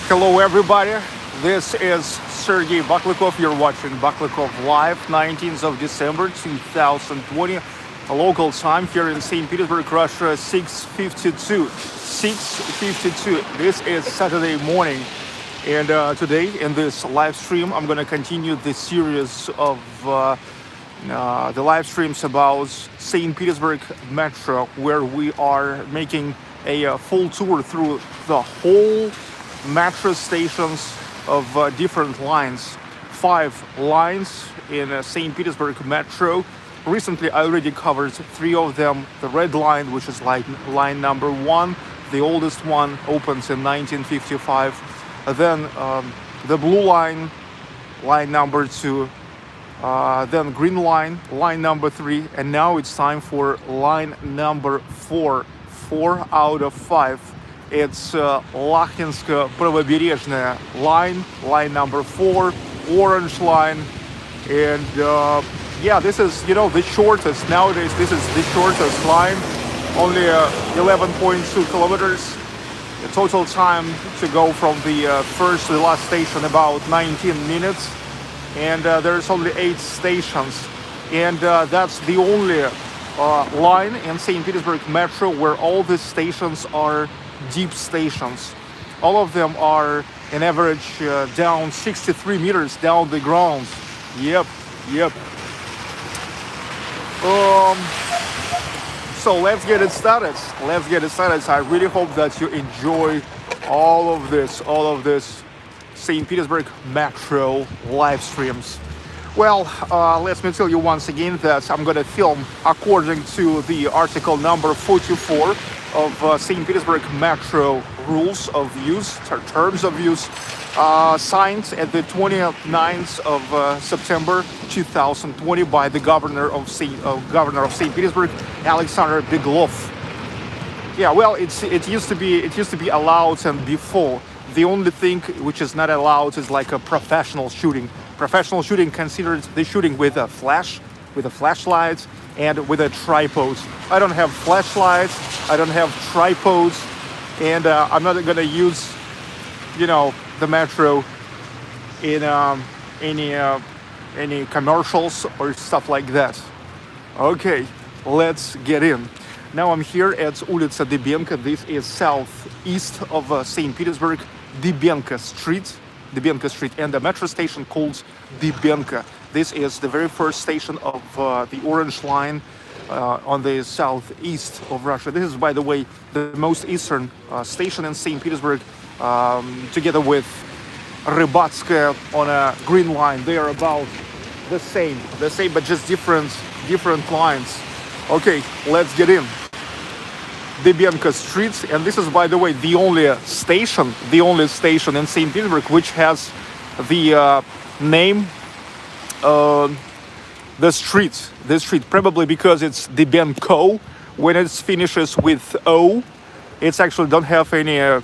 Hello everybody, this is Sergey Baklykov. You're watching Baklykov Live, 19th of December 2020, local time here in St Petersburg, Russia, 6:52. This is Saturday morning, and today in this live stream I'm going to continue the series of the live streams about St Petersburg Metro, where we are making a full tour through the whole metro stations of different lines. 5 lines in St. Petersburg Metro. Recently I already covered 3 of them. The red line, which is line number 1, the oldest one, opens in 1955. Then the blue line, line number 2. Then green line, line number 3. And now it's time for line number 4. 4 out of 5. It's Lakhtinsko-Pravoberezhnaya line number 4, orange line. And yeah, this is, the shortest. Nowadays, this is the shortest line. Only 11.2 kilometers. The total time to go from the first to the last station about 19 minutes. And there's only 8 stations. And that's the only line in St. Petersburg Metro where all the stations are deep stations. All of them are an average down 63 meters down the ground. Yep. So let's get it started. I really hope that you enjoy all of this St. Petersburg Metro live streams. Well, let me tell you once again that I'm going to film according to the article number 44 of St. Petersburg Metro rules of use, terms of use, signed at the 29th of September 2020 by the governor of St. Petersburg, Alexander Baklykov. Yeah, well, it used to be allowed, and before the only thing which is not allowed is like a professional shooting. Professional shooting considered the shooting with a flashlight and with a tripod. I don't have flashlights, I don't have tripods, and I'm not gonna use, the metro in any commercials or stuff like that. Okay, let's get in. Now I'm here at Ulica Bianca. This is southeast of St. Petersburg, Bianca Street, and the metro station called Bianca. This is the very first station of the orange line on the southeast of Russia. This is, by the way, the most eastern station in St. Petersburg, together with Rybatskaya on a green line. They are about the same, but just different lines. Okay, let's get in. Bianca Street, and this is, by the way, the only station in St. Petersburg which has the name, the street, probably because it's Bianco. When it finishes with O, it's actually don't have any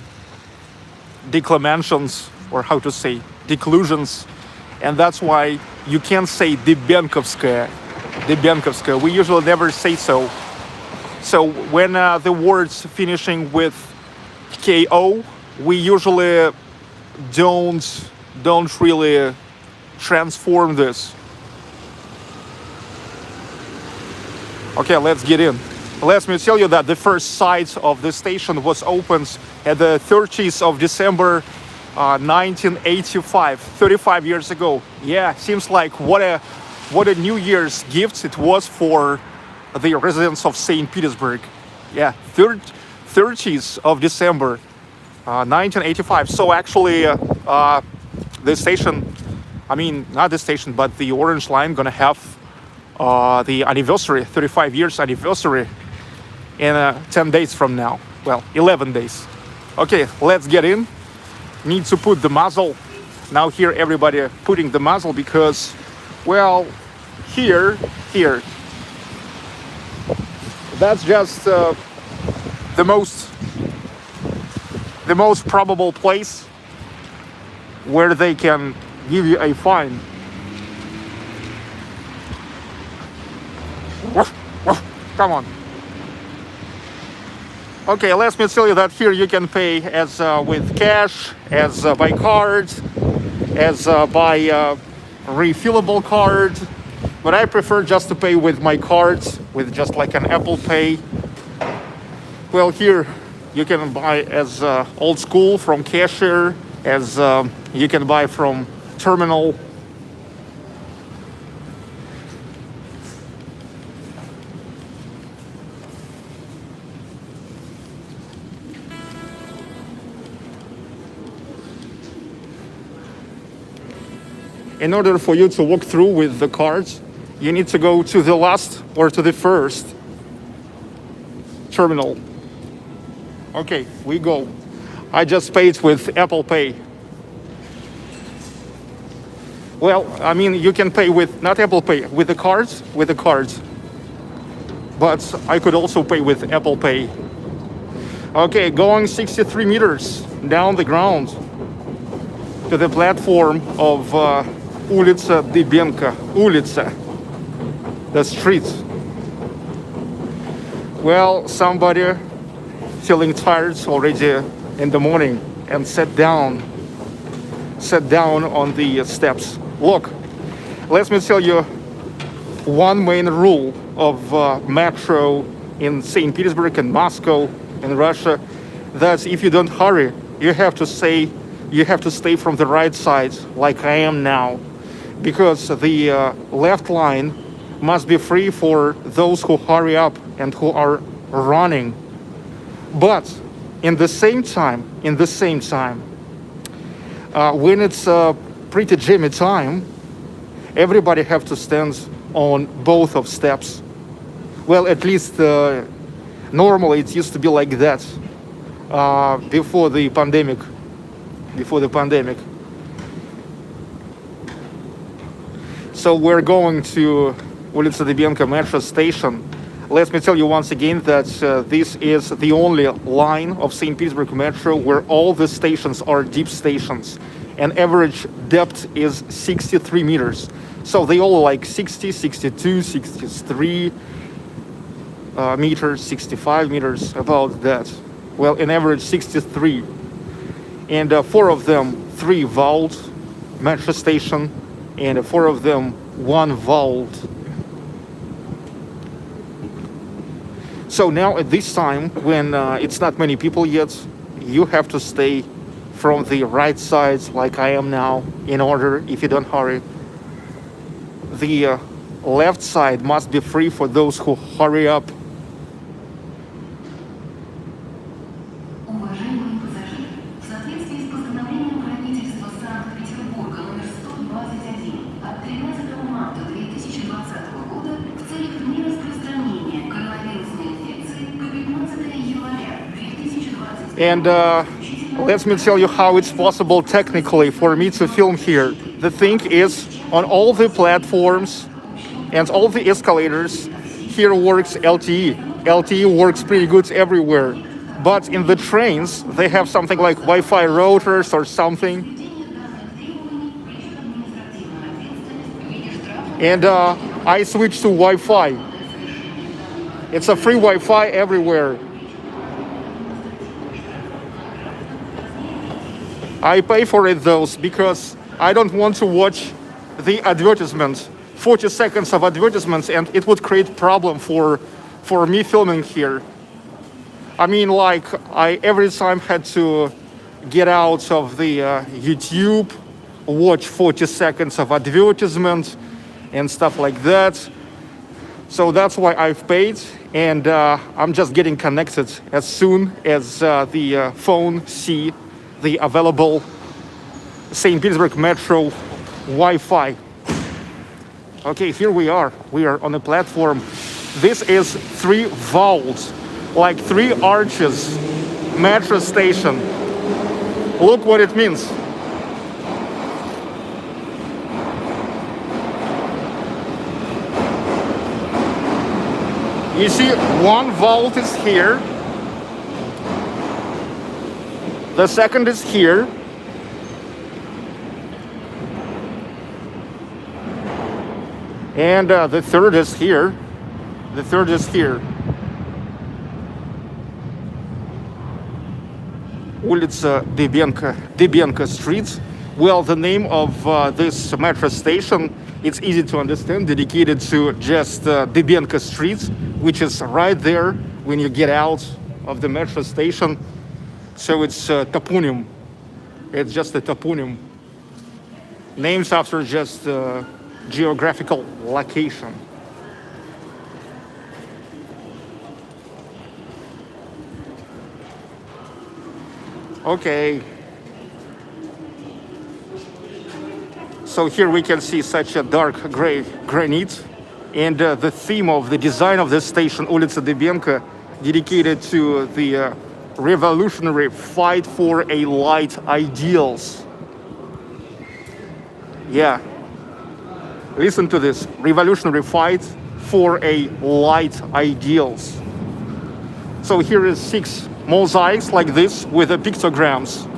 declamations, or how to say, declusions, and that's why you can't say Biankovskaya. We usually never say so. So when the words finishing with KO, we usually don't really transform this. Okay, let's get in. Let me tell you that the first site of the station was opened at the 30th of December 1985, 35 years ago. Yeah, seems like what a New Year's gift it was for the residents of St. Petersburg. Yeah, 30th of December 1985. So actually the station, not the station, but the orange line gonna have the anniversary, 35 years anniversary in 10 days from now. Well, 11 days. Okay, let's get in. Need to put the muzzle. Now here everybody putting the muzzle because, well, here. That's just the most probable place where they can give you a fine. Come on. Okay, let me tell you that here you can pay as with cash, as by cards, as by refillable card. But I prefer just to pay with my cards, with just like an Apple Pay. Well, here you can buy as old school from cashier, as you can buy from terminal. In order for you to walk through with the cards, you need to go to the last or to the first terminal. Okay, we go. I just paid with Apple Pay. Well, I mean, you can pay with, not Apple Pay, with the cards, But I could also pay with Apple Pay. Okay, going 63 meters down the ground to the platform of Улица Bianca, Улица, the street. Well, somebody feeling tired already in the morning and sat down on the steps. Look, let me tell you one main rule of metro in St. Petersburg and Moscow in Russia, that if you don't hurry, you have to stay from the right side, like I am now, because the left line must be free for those who hurry up and who are running. But in the same time, when it's a pretty jammy time, everybody have to stand on both of steps. Well, at least normally it used to be like that before the pandemic. So we're going to Улица Bianca metro station. Let me tell you once again that this is the only line of St. Petersburg Metro where all the stations are deep stations, and average depth is 63 meters. So they all like 60, 62, 63 meters, 65 meters, about that. Well, in average 63. And 4 of them 3 vault metro station, and 4 of them 1 vault. So now at this time, when it's not many people yet, you have to stay from the right side, like I am now, in order, if you don't hurry. The left side must be free for those who hurry up. And let me tell you how it's possible technically for me to film here. The thing is, on all the platforms and all the escalators, here works LTE. LTE works pretty good everywhere. But in the trains, they have something like Wi-Fi routers or something. And I switched to Wi-Fi. It's a free Wi-Fi everywhere. I pay for it though, because I don't want to watch the advertisements, 40 seconds of advertisements, and it would create problem for me filming here. I mean, like, I every time had to get out of the YouTube, watch 40 seconds of advertisement and stuff like that. So that's why I've paid, and I'm just getting connected as soon as the phone see the available St. Petersburg Metro Wi-Fi. Okay, here we are. We are on a platform. This is 3 vaults, like 3 arches metro station. Look what it means. You see, 1 vault is here. The second is here. And the third is here. The third is here. улица Дебенко Street. Well, the name of this metro station, it's easy to understand, dedicated to just Debenko Street, which is right there when you get out of the metro station. So it's toponym. It's just a toponym. Names after just geographical location. Okay. So here we can see such a dark gray granite, and the theme of the design of this station, Улица Дебенко, dedicated to the revolutionary fight for a light ideals. Yeah, listen to this, revolutionary fight for a light ideals. So here is 6 mosaics like this with the pictograms.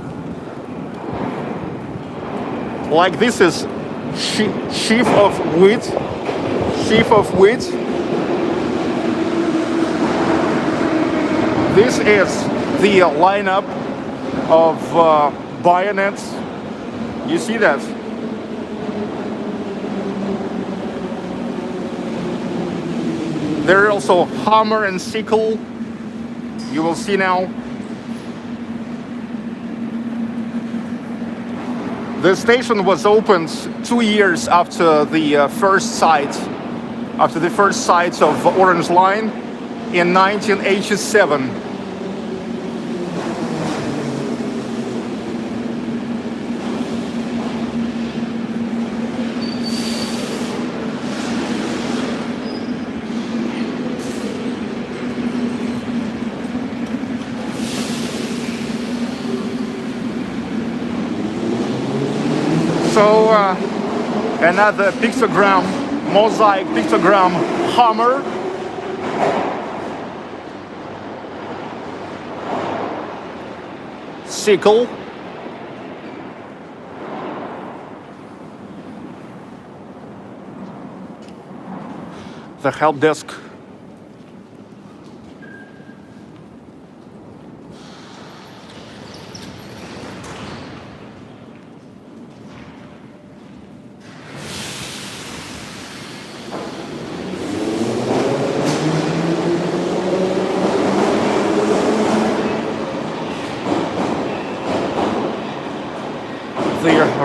Like this is sheaf of wheat. This is the lineup of bayonets. You see that? There are also hammer and sickle. You will see now. The station was opened 2 years after the first sight of Orange Line in 1987. So another pictogram, mosaic pictogram hammer. Sickle. The help desk.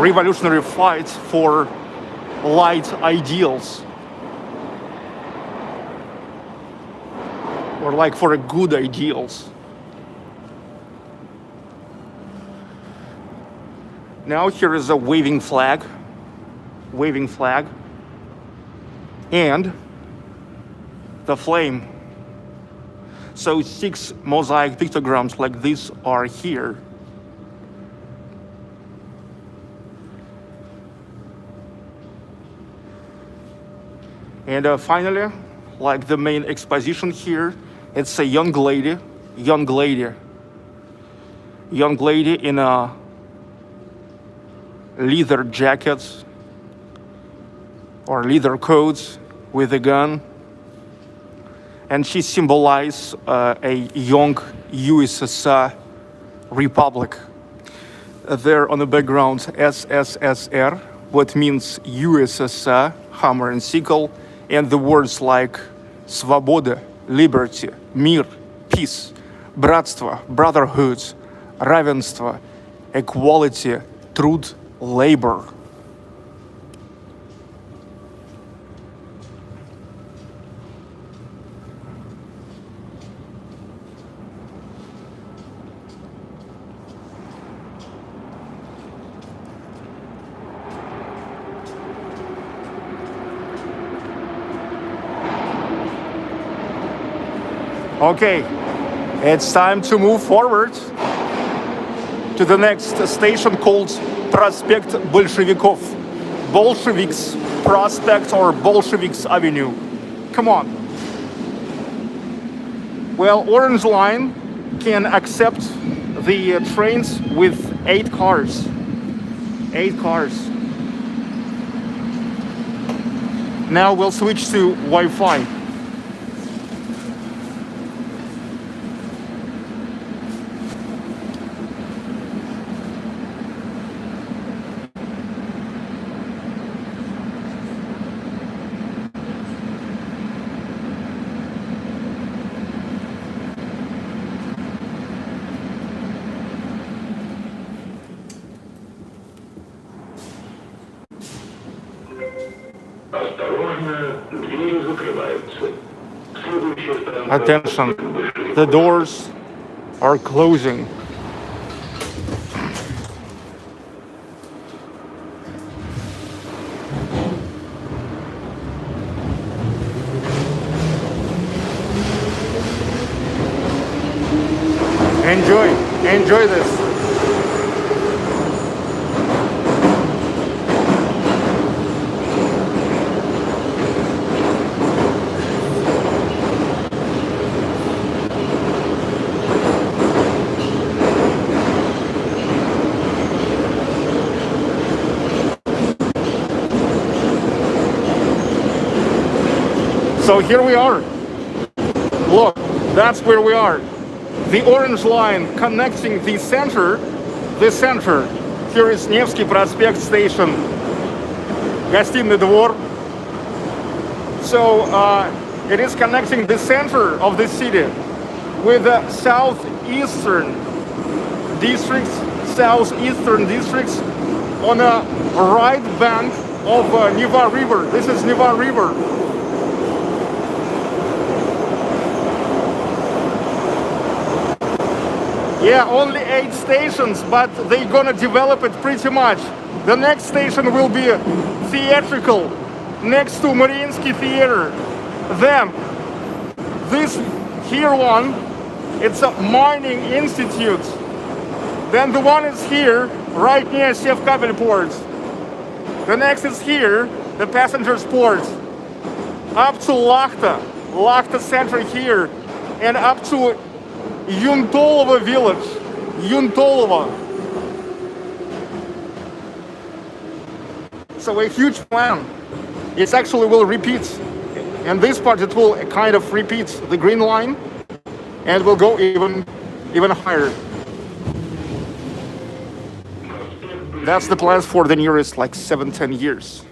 Revolutionary fight for light ideals, or like for a good ideals. Now here is a waving flag, and the flame. So 6 mosaic pictograms like this are here. And finally, like the main exposition here, it's a young lady in a leather jacket or leather coat with a gun. And she symbolizes a young USSR republic. There on the background, SSSR, what means USSR, hammer and sickle, and the words like свобода, liberty, мир, peace, братство, brotherhood, равенство, equality, труд, labor. Okay, it's time to move forward to the next station called Prospect Bolshevikov. Bolsheviks Prospect or Bolsheviks Avenue. Come on. Well, Orange Line can accept the trains with 8 cars. 8 cars. Now we'll switch to Wi-Fi. Attention, the doors are closing. Enjoy this. So here we are. Look, that's where we are. The orange line connecting the center. Here is Nevsky Prospect station, Гостиный двор. So it is connecting the center of the city with the southeastern districts on the right bank of Neva River. This is Neva River. Yeah, only 8 stations, but they're gonna develop it pretty much. The next station will be theatrical, next to Mariinsky Theater. Then, this here one, it's a mining institute. Then the one is here, right near Sevkabel port. The next is here, the passengers port. Up to Lakhta center here, and up to Yuntolovo village, Yuntolovo. So a huge plan. It actually will repeat. And this part it will kind of repeat the green line and will go even higher. That's the plans for the nearest like 7-10 years.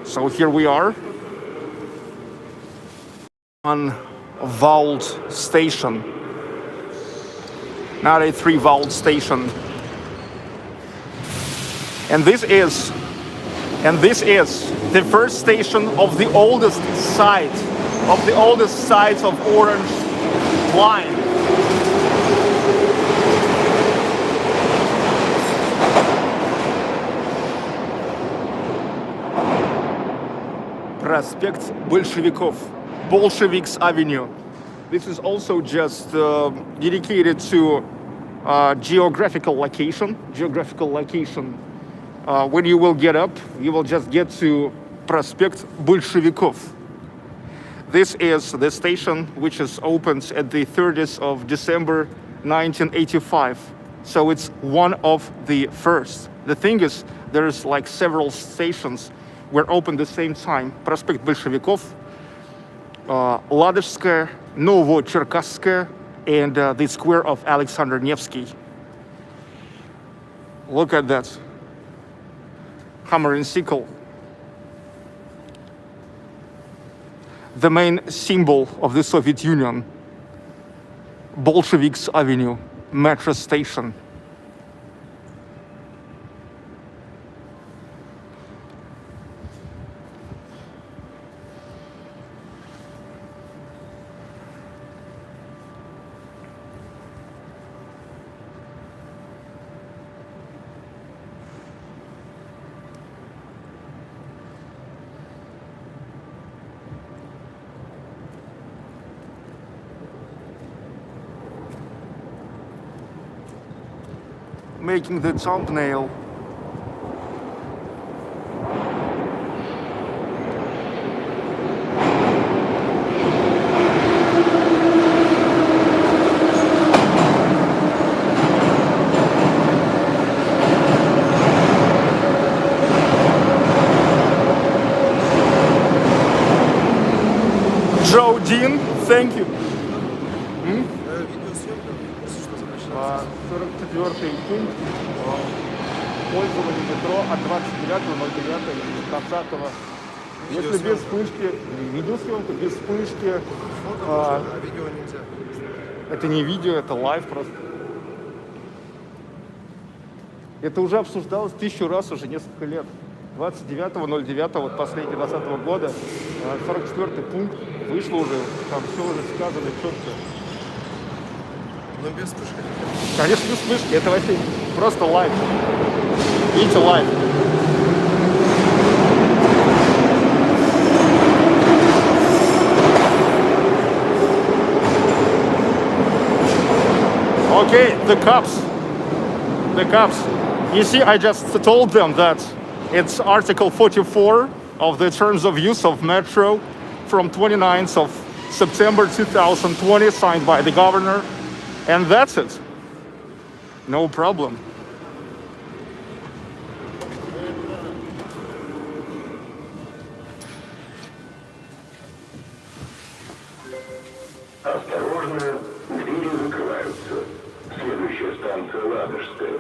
So here we are on vault station, not a 3-vault station. And this is the first station of the oldest site of Orange Line. Prospect Bolshevikov, Bolsheviks Avenue. This is also just dedicated to geographical location. When you will get up, you will just get to Prospect Bolshevikov. This is the station which is opened at the 30th of December 1985. So it's one of the first. The thing is, there's like several stations were opened at the same time. Prospect Bolshevikov, Ladezhskaya, Novocherkasskaya, and the square of Alexandra Nevsky. Look at that. Hammer and sickle. The main symbol of the Soviet Union. Bolsheviks Avenue, metro station. Making the thumbnail. Joe Dean, thank you. 44-й пункт пользования метро от 29.09.20 Если без вспышки, видеосъемка, без вспышки. А видео нельзя. Это не видео, это лайв просто. Это уже обсуждалось 1000 раз уже несколько лет. 29.09, вот последний 2020 года, 44-й пункт, вышло уже, там все уже сказано четко. Но без вспышки. Конечно, без вспышки, это вообще просто лайв. Видите, лайв. Okay, the cops. You see, I just told them that it's Article 44 of the Terms of Use of Metro from 29th of September 2020, signed by the governor, and that's it. No problem. Осторожно, двери закрываются. Следующая станция Ладожская.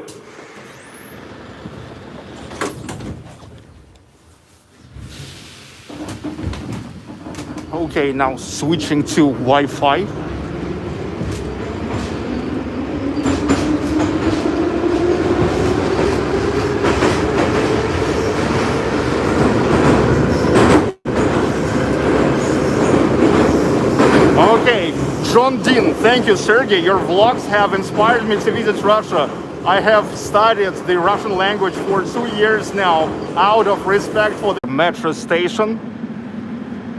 Okay, now switching to Wi-Fi. Okay, John Dean, thank you, Sergey. Your vlogs have inspired me to visit Russia. I have studied the Russian language for 2 years now, out of respect for the metro station.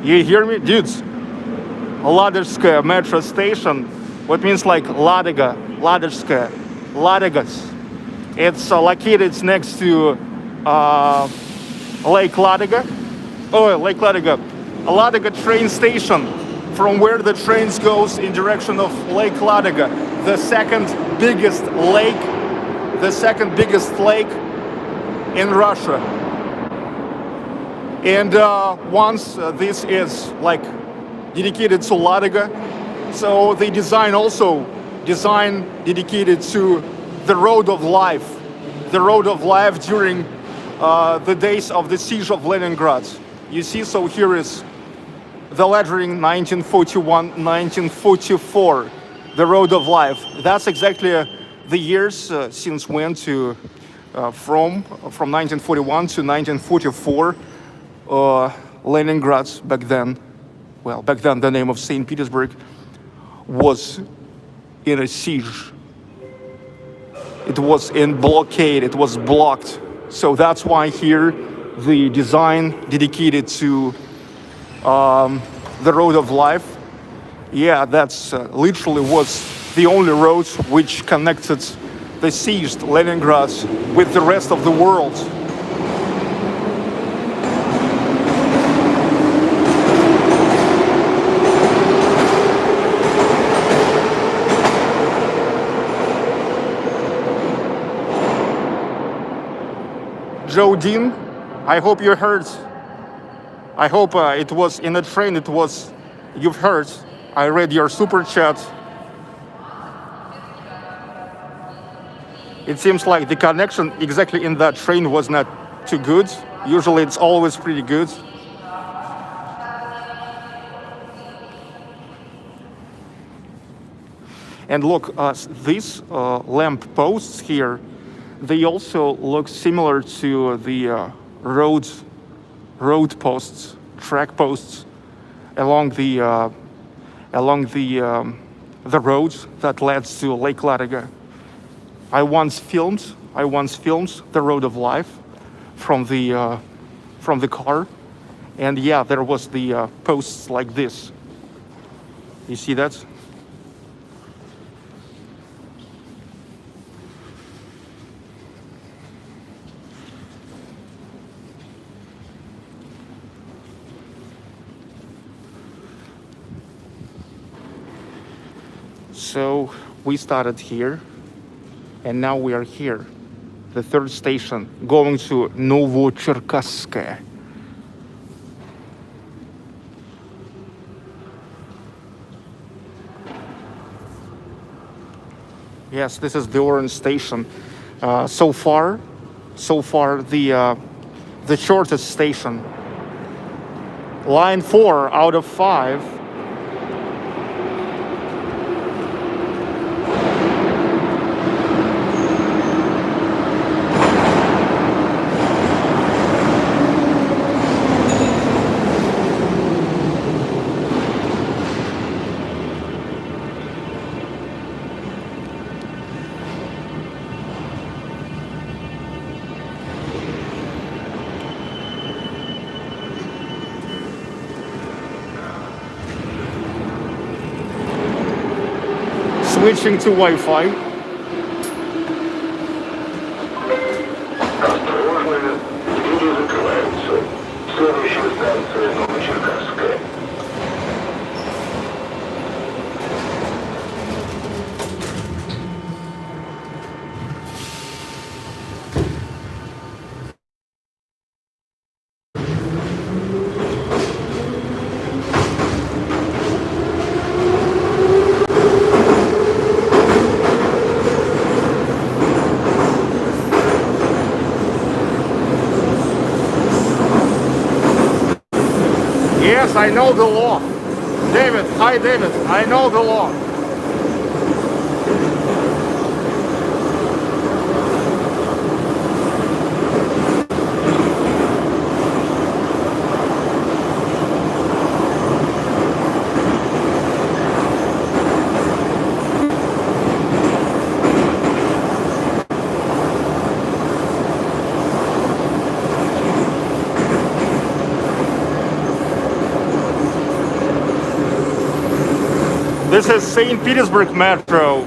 You hear me? Dudes, Ladezhskaya metro station, what means like Ladega, Ladezhskaya, Ladegas. It's located next to Lake Ladega. Oh, Lake Ladega. Ladega train station, from where the trains goes in direction of Lake Ladega, the second biggest lake in Russia. And once this is like dedicated to Ladega, so they design dedicated to the road of life during the days of the siege of Leningrad. You see, so here is the lettering 1941, 1944, the road of life. That's exactly the years since when to from 1941 to 1944. Leningrad back then the name of St. Petersburg was in a siege. It was in blockade, it was blocked. So that's why here the design dedicated to the road of life. Yeah, that's literally was the only road which connected the sieged Leningrad with the rest of the world. Joe Dean, I hope you heard. I hope it was in a train, you've heard. I read your super chat. It seems like the connection exactly in that train was not too good. Usually it's always pretty good. And look, these lamp posts here, they also look similar to the road posts, track posts along the road that leads to Lake Ladega. I once filmed the road of life from the car, and yeah, there was the posts like this. You see that? So we started here, and now we are here, the third station, going to Novocherkasskaya. Yes, this is the orange station. So far, the shortest station. Line 4 out of 5. Switching to Wi-Fi. Осторожно, двери закрываются. Следующая станция Новочеркасская. Yes, I know the law. David, hi David, I know the law. This is St Petersburg Metro.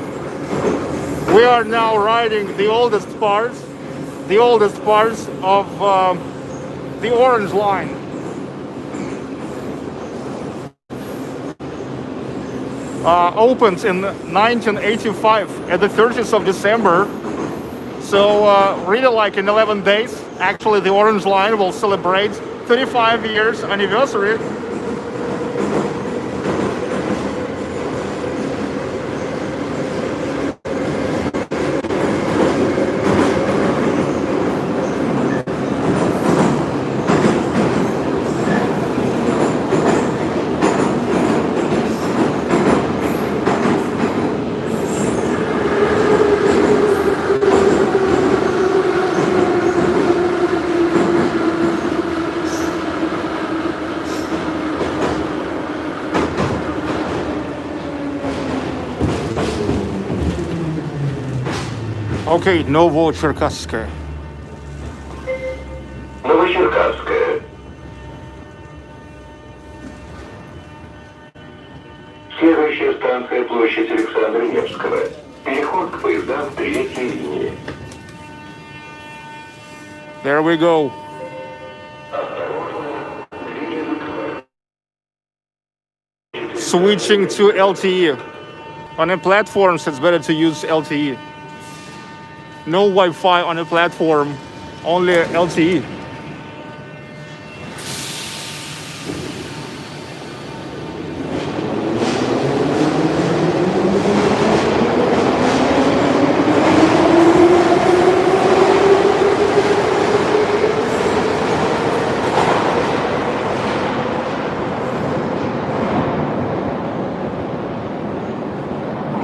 We are now riding the oldest parts of the Orange Line. Opened in 1985 at the 30th of December. So really like in 11 days, actually the Orange Line will celebrate 35 years anniversary. Okay, Novocherkasskaya. Новочеркасская. Следующая станция площадь Александра Невского. Переход к поездам третьей линии. There we go. Switching to LTE. On the platforms, it's better to use LTE. No Wi-Fi on the platform, only LTE.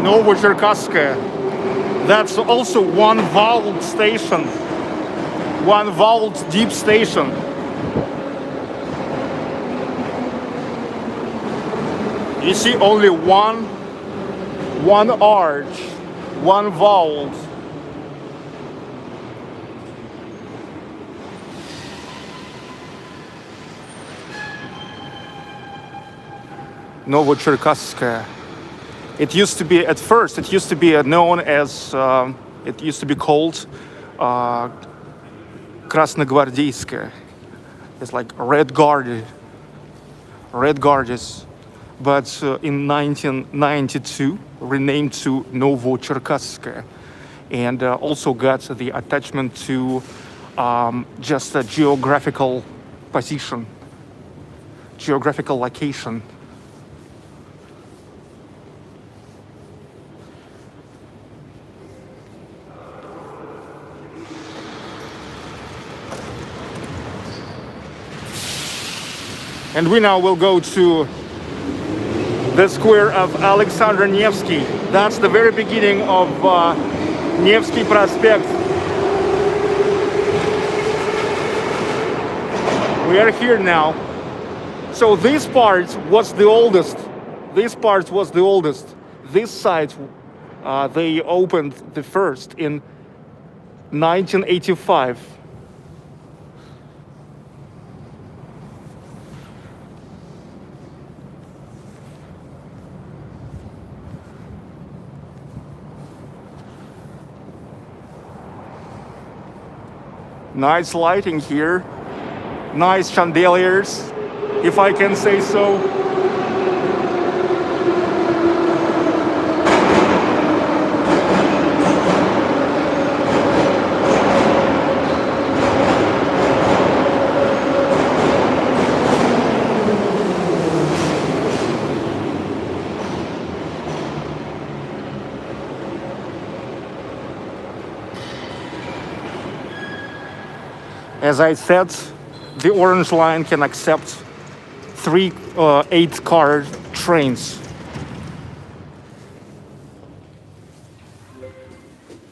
Novocherkasskaya. That's also one vault station, one vault deep station. You see only one arch, one vault. Novocherkasskaya. It used to be, at first, it used to be known as, it used to be called Krasnogvardeyskaya. It's like Red Guardies. But in 1992, renamed to Novocherkasskaya. And also got the attachment to just a geographical position, geographical location. And we now will go to the square of Alexandra Nevsky. That's the very beginning of Nevsky Prospect. We are here now. So this part was the oldest. This part was the oldest. This site, they opened the first in 1985. Nice lighting here. Nice chandeliers, if I can say so. As I said, the Orange Line can accept 3 8-car trains.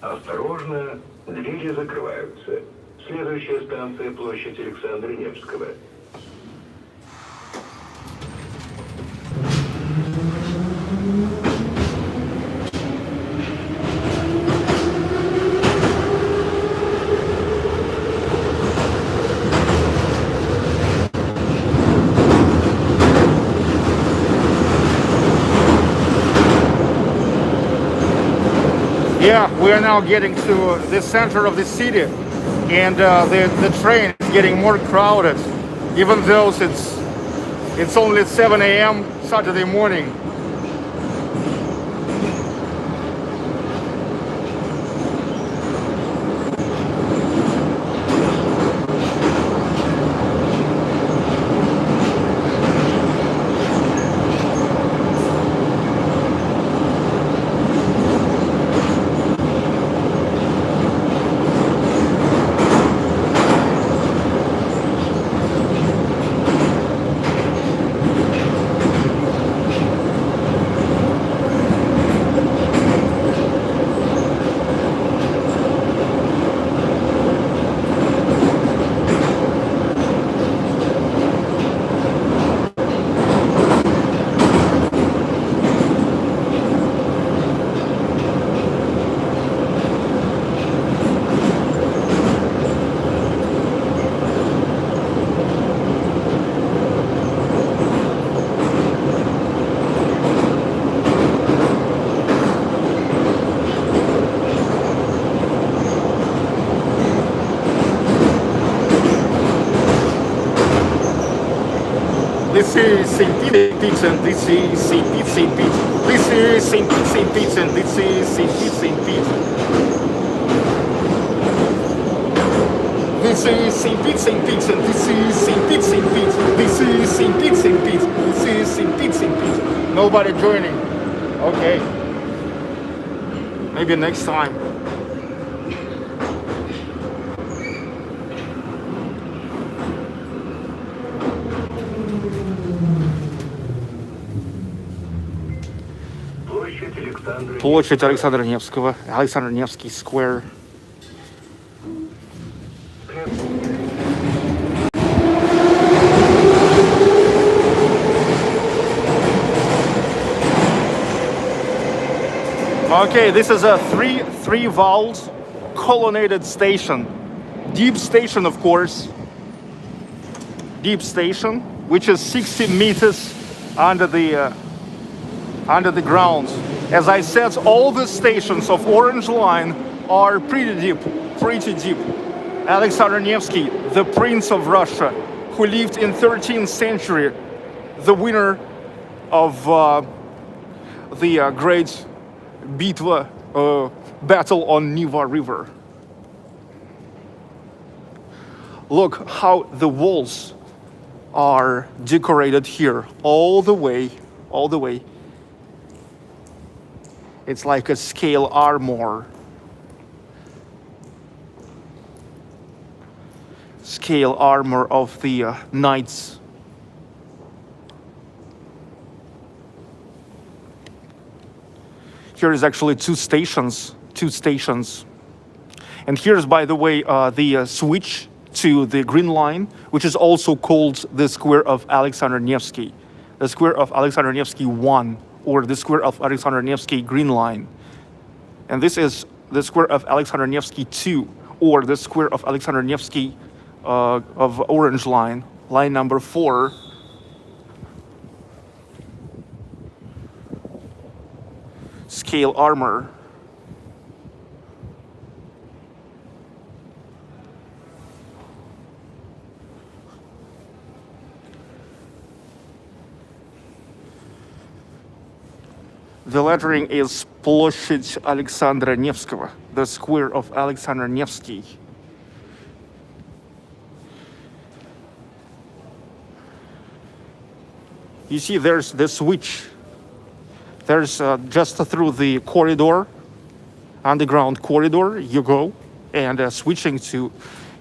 Осторожно, двери закрываются. Следующая станция площадь Александра Невского. Yeah, we are now getting to the center of the city, and the train is getting more crowded, even though it's only 7 a.m. Saturday morning. This is St. Petersburg and this is St. Pete. This is St. Pete and this is St. Pete. This is St. Pete and this is St. Pete. This is St. Pete. This is St. Pete. Nobody joining. Okay. Maybe next time. Площадь Александра Невского, Alexandra Nevsky Square. Okay, this is a three vault colonnaded station. Deep station, of course. Deep station, which is 60 meters under the ground. As I said, all the stations of Orange Line are pretty deep. Alexander Nevsky, the Prince of Russia, who lived in 13th century, the winner of the great battle on Neva River. Look how the walls are decorated here, all the way. It's like a scale armor. Scale armor of the knights here is actually two stations. And here's, by the way, the switch to the Green Line, which is also called the Square of Alexander Nevsky, the Square of Alexander Nevsky 1, or the Square of Alexander Nevsky Green Line. And this is the Square of Alexander Nevsky 2, or the Square of Alexander Nevsky of Orange Line, line number 4. Scale armor. The lettering is Ploshad Alexandra Nevskogo, the Square of Alexander Nevsky. You see, there's the switch. There's just through the corridor, underground corridor, you go, and switching to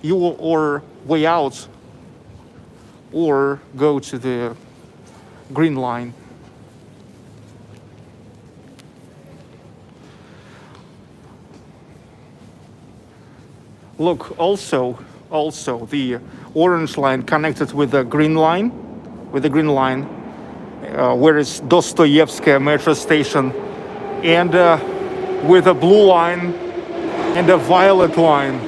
you or way out, or go to the Green Line. Look, also the Orange Line connected with the Green Line, where is Dostoyevskaya Metro station, and with a Blue Line and a Violet Line.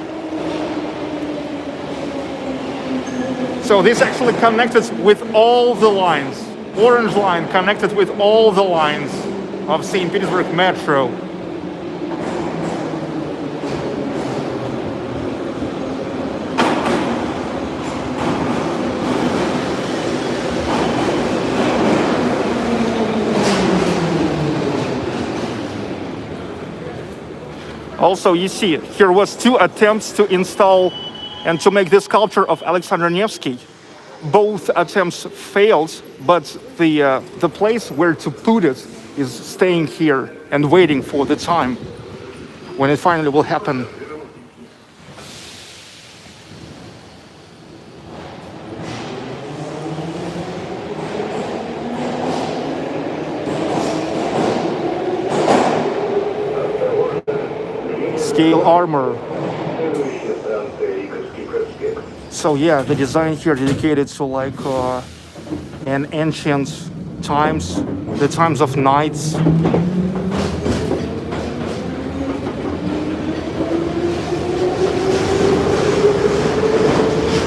So this actually connected with all the lines. Orange Line connected with all the lines of St. Petersburg Metro. Also, you see, here was 2 attempts to install and to make the sculpture of Alexander Nevsky. Both attempts failed, but the place where to put it is staying here and waiting for the time when it finally will happen. Scale armor. So yeah, the design here dedicated to like an ancient times, the times of knights.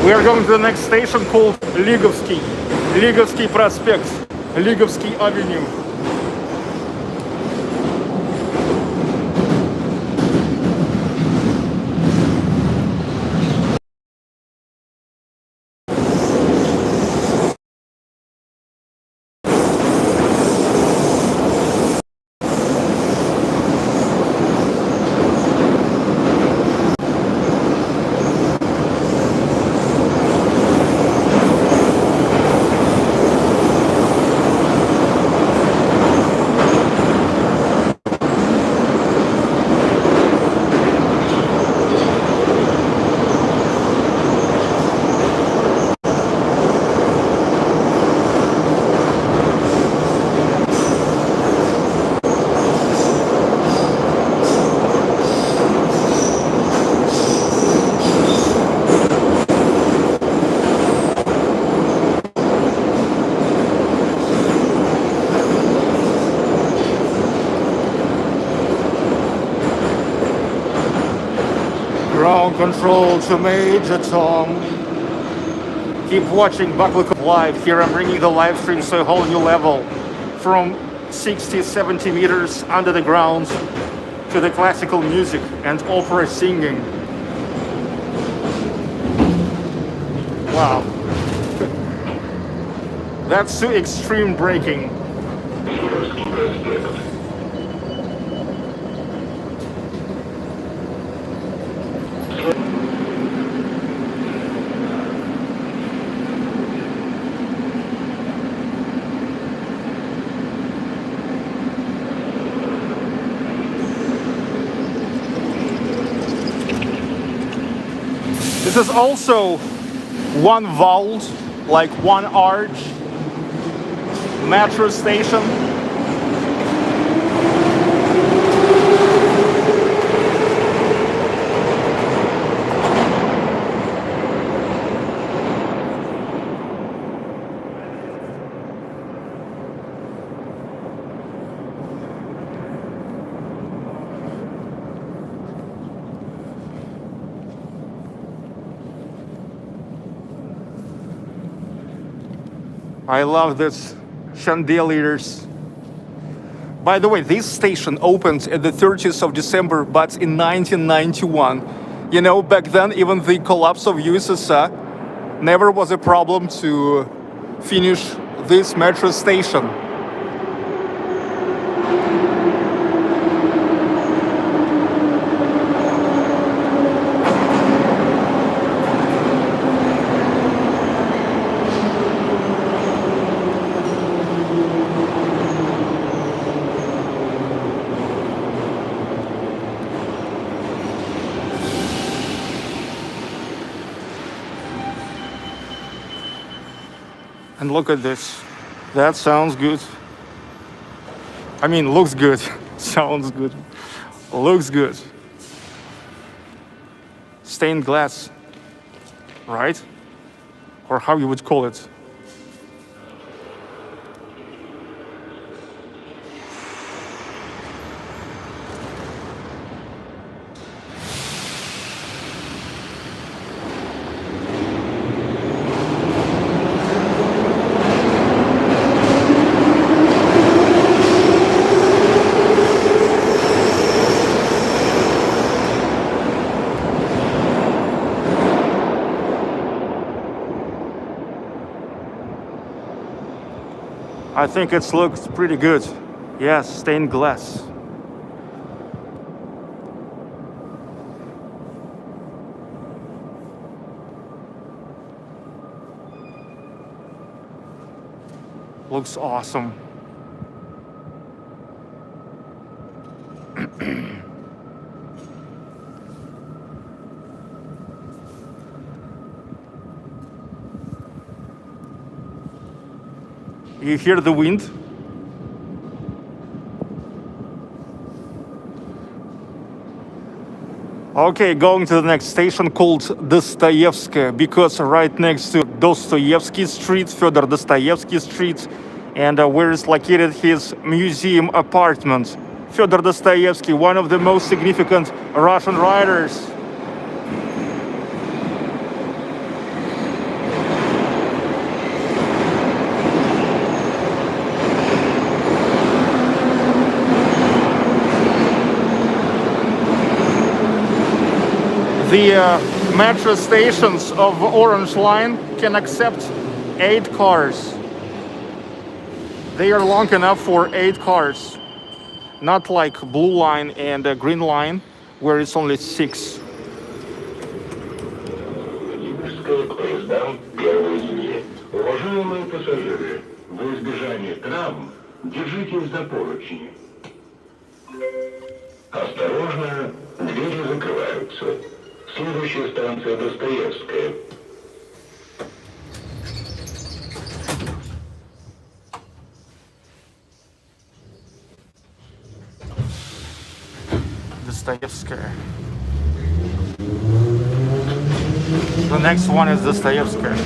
We are going to the next station called Ligovsky Prospect, Ligovsky Avenue. Ground control to Major Tom. Keep watching Baklykov live. Here I'm bringing the live stream to a whole new level. From 60-70 meters under the ground to the classical music and opera singing. Wow. That's too extreme braking. This is also one vault, like one arch, metro station. I love this chandeliers. By the way, this station opened at the 30th of December, but in 1991. You know, back then, even the collapse of USSR never was a problem to finish this metro station. And look at this. That sounds good. I mean, looks good. Sounds good. Looks good. Stained glass, right? Or how you would call it. I think it looks pretty good. Yes, stained glass. Looks awesome. You hear the wind? Okay, going to the next station called Dostoevskaya, because right next to Dostoevsky Street, Fyodor Dostoevsky Street, and where is located his museum apartment. Fyodor Dostoevsky, one of the most significant Russian writers. The metro stations of Orange Line can accept 8 cars. They are long enough for 8 cars. Not like Blue Line and Green Line, where it's only 6. Уважаемые пассажиры, во избежание травм держитесь за поручни. Осторожно, двери закрываются. Следующая станция Достоевская. Dostoevskaya. The next one is Dostoevskaya.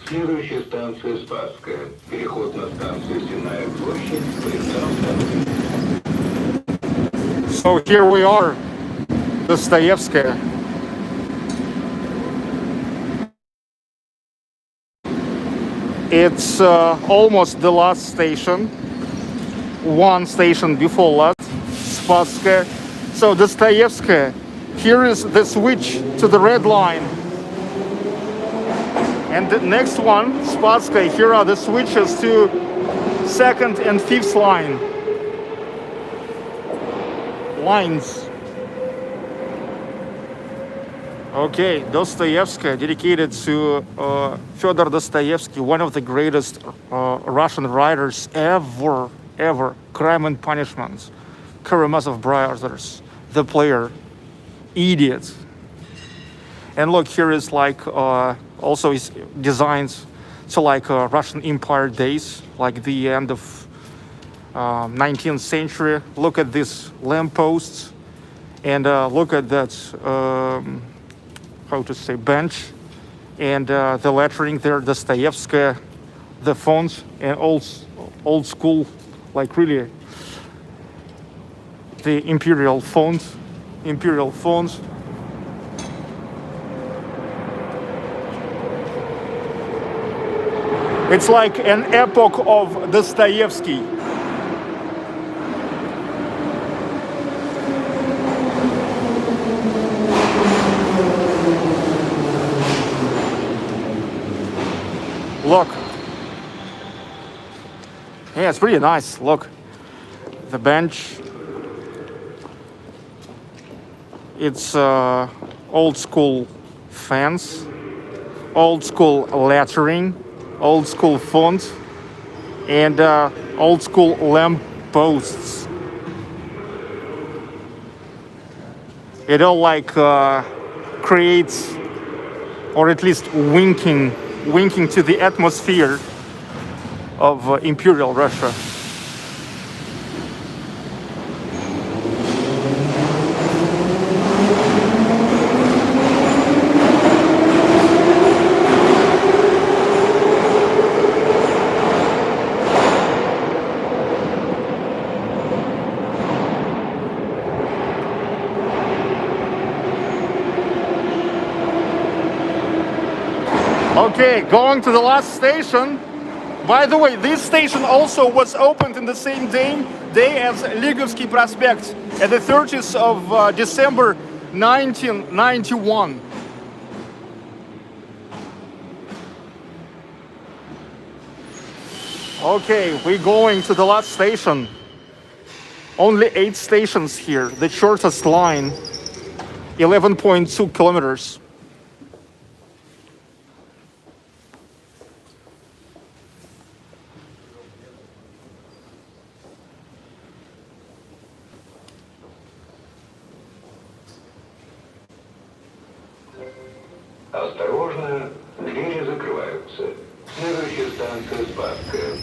Следующая станция Спасская. Переход на станцию Sinai Square. So here we are, Dostoevskaya. It's almost the last station. One station before last, Spasskaya. So Dostoevskaya. Here is the switch to the red line. And the next one, Spasskaya, here are the switches to second and fifth lines. Okay, Dostoevskaya, dedicated to Fyodor Dostoevsky, one of the greatest Russian writers ever. Crime and Punishment, Karamazov Brothers, The Player, Idiot. And look, here is like also his designs to like Russian Empire days, like the end of 19th century. Look at these lampposts, and look at that, how to say, bench, and the lettering there, Dostoevskaya, the fonts, and old school, like really the imperial fonts. It's like an epoch of Dostoevsky. Look. Yeah, it's pretty nice. Look. The bench. It's old school fence, old school lettering, old school font, and old school lamp posts. It all like creates, or at least winking to the atmosphere of Imperial Russia. Okay, going to the last station. By the way, this station also was opened in the same day as Ligovsky Prospect at the 30th of December 1991. Okay, we're going to the last station. Only 8 stations here. The shortest line, 11.2 kilometers. Осторожно, двери закрываются. Следующая станция Спасская.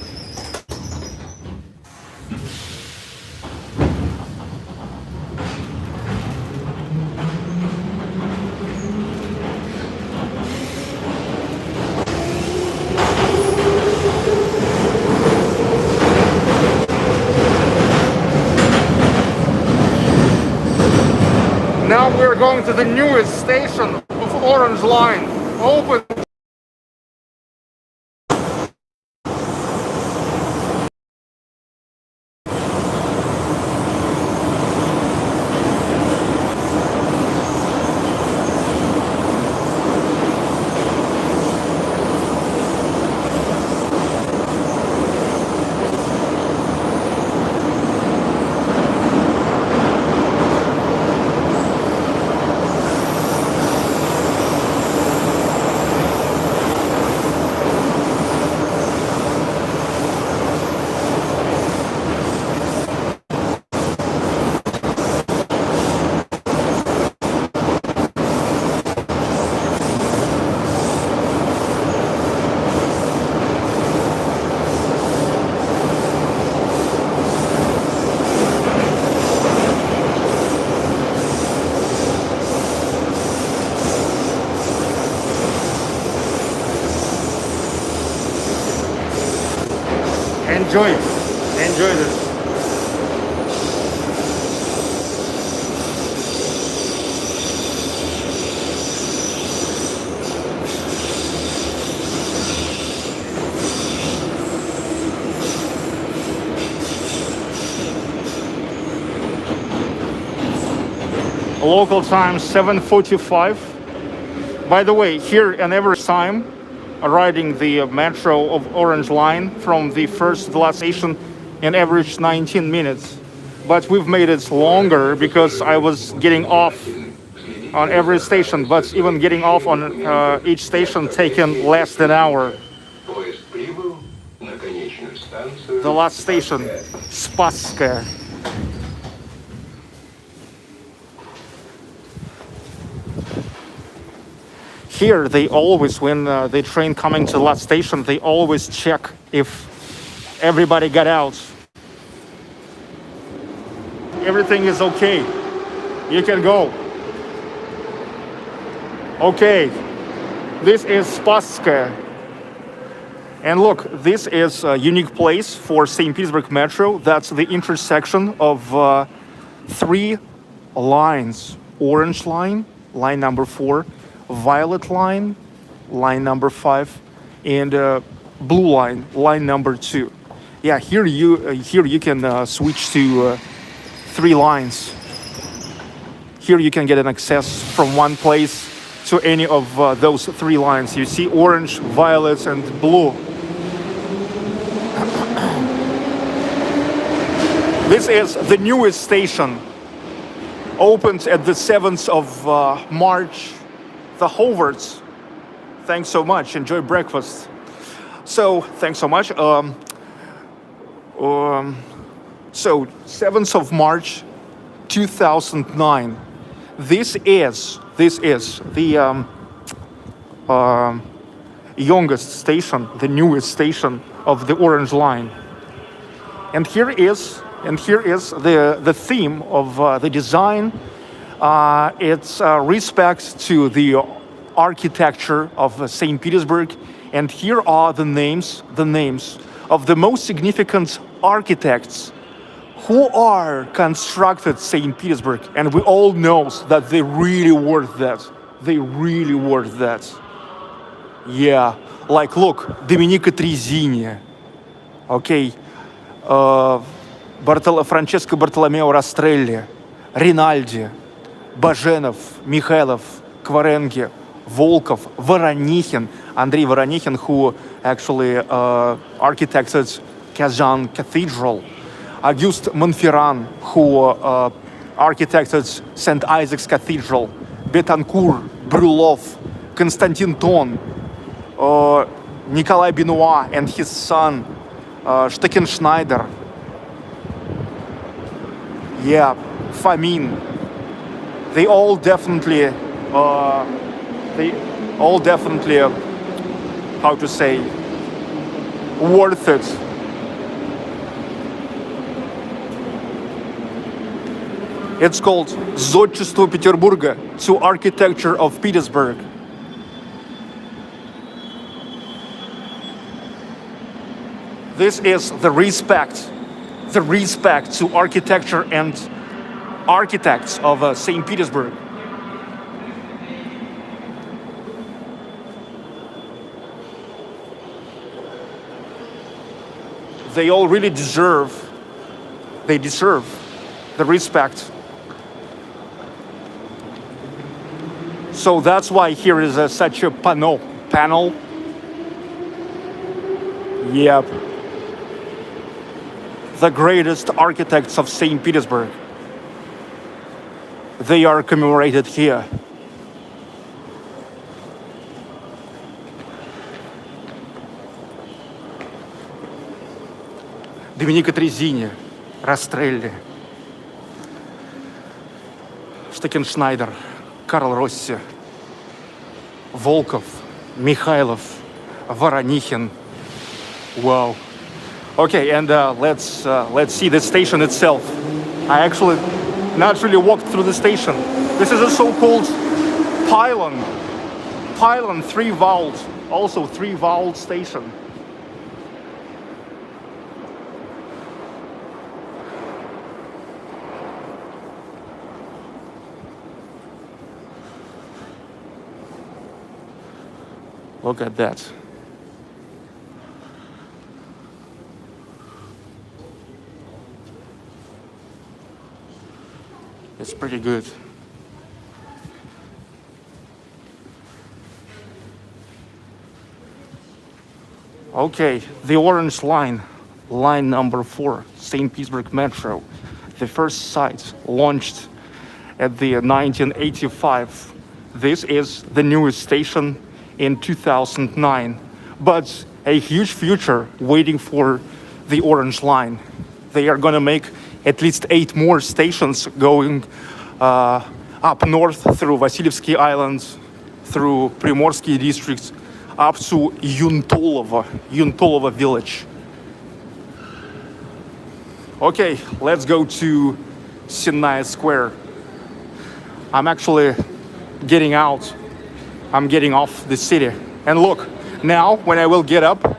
Now we're going to the newest station of Orange Line. Open. Enjoy it. Enjoy this. Local time 7:45. By the way, here and every time riding the metro of Orange Line from the first to the last station in average 19 minutes. But we've made it longer because I was getting off on every station, but even getting off on each station taken less than an hour. Поезд прибыл на конечную станцию. The last station, Spasskaya. Here, they always, when the train coming to the last station, they always check if everybody got out. Everything is okay. You can go. Okay. This is Spasskaya. And look, this is a unique place for St. Petersburg Metro. That's the intersection of three lines. Orange line, line number 4. Violet line, line number 5, and blue line, line number 2. Yeah, here you can switch to 3 lines. Here you can get an access from one place to any of those 3 lines. You see orange, violet, and blue. This is the newest station. Opened at the 7th of March. The Howards. Thanks so much. Enjoy breakfast. So, thanks so much. So, 7th of March, 2009. This is the youngest station, the newest station of the Orange Line. And here is the theme of the design. It's respect to the architecture of St. Petersburg, and here are the names of the most significant architects who are constructed St. Petersburg, and we all know that they really worth that. They really worth that. Yeah, like look, Domenico Trezzini, okay, Francesco Bartolomeo Rastrelli, Rinaldi, Bajenov, Mikhailov, Kvarengi, Volkov, Voronikhin, Andrei Voronikhin, who actually architected Kazan Cathedral, Auguste Monferrand, who architected St. Isaac's Cathedral, Betancourt, Brulov, Konstantin Ton, Nikolai Benoit and his son, Steckenschneider, yeah, Fomin. They all definitely, how to say, worth it. It's called Зодчество Петербурга, to architecture of Petersburg. This is the respect to architecture and architects of St. Petersburg. They all really deserve the respect. So that's why here is such a panel. Yep. The greatest architects of St. Petersburg. They are commemorated here. Domenico Trezzini, Rastrelli, Steckenschneider, Karl Rossi, Volkov, Mikhailov, Voronikhin. Wow. Okay, and let's see the station itself. I actually not really walked through the station. This is a so-called pylon, 3-valve, also 3-valve station. Look at that. It's pretty good. Okay, the orange line, line number 4, St. Petersburg Metro. The first site launched at the 1985. This is the newest station in 2009, but a huge future waiting for the orange line. They are gonna make at least 8 more stations going up north through Vasilyevsky Islands, through Primorsky districts, up to Yuntolovo village. Okay, let's go to Sinai Square. I'm actually getting out. I'm getting off the city. And look, now when I will get up,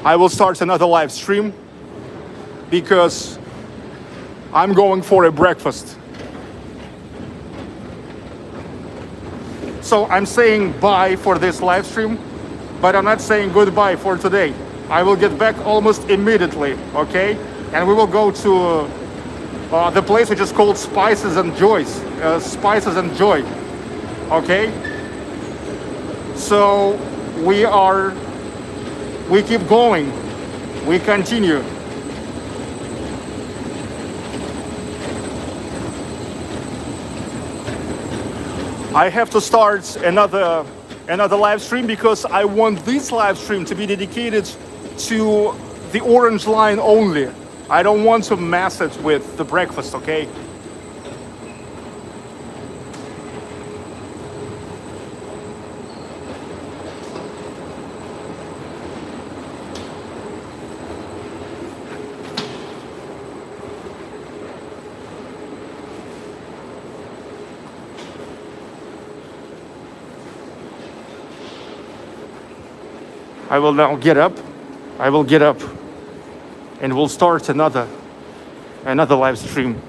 I will start another live stream because I'm going for a breakfast. So I'm saying bye for this live stream, but I'm not saying goodbye for today. I will get back almost immediately, okay? And we will go to the place which is called Spices and Joy, okay? So we keep going, we continue. I have to start another live stream because I want this live stream to be dedicated to the orange line only. I don't want to mess it with the breakfast, okay? I will now get up. I will get up and we'll start another live stream.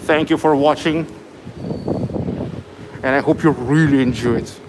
Thank you for watching, and I hope you really enjoy it.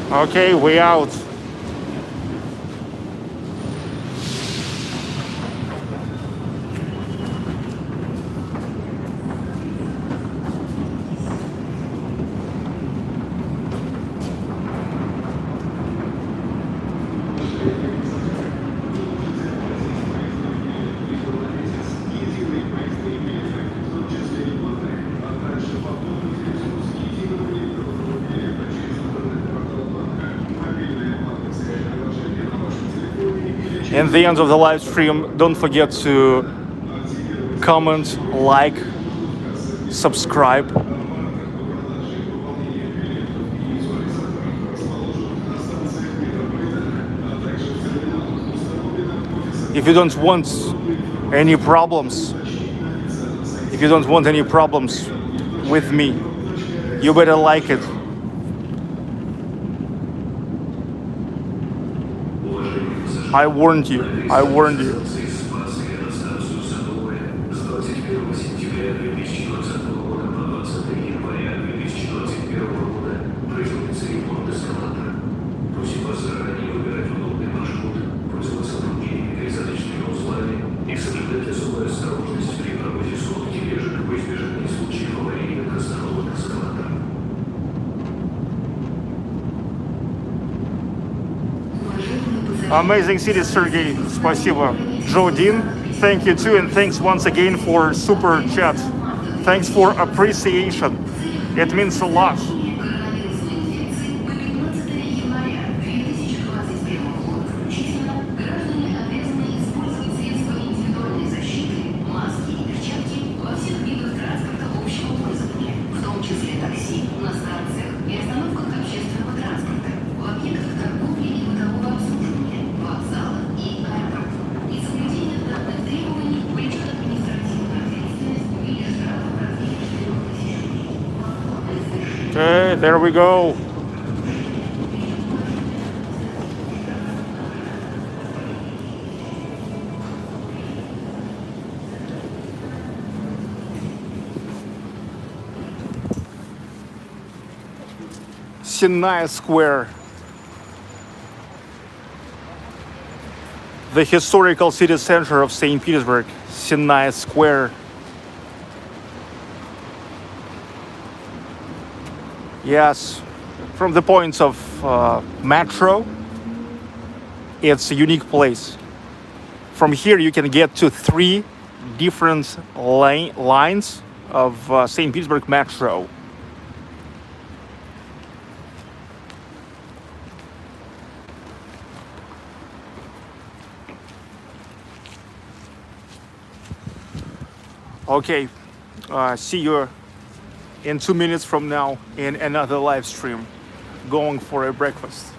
Okay, we out. In the end of the live stream, don't forget to comment, like, subscribe. If you don't want any problems, with me, you better like it. I warned you. Amazing city, Sergey. Спасибо. Joe Dean, thank you too, and thanks once again for super chat. Thanks for appreciation. It means a lot. Okay, there we go. Sinai Square, the historical city center of St. Petersburg, Sinai Square. Yes, from the points of metro, it's a unique place. From here you can get to 3 different lines of St. Petersburg Metro. Okay, see you in 2 minutes from now in another live stream, going for a breakfast.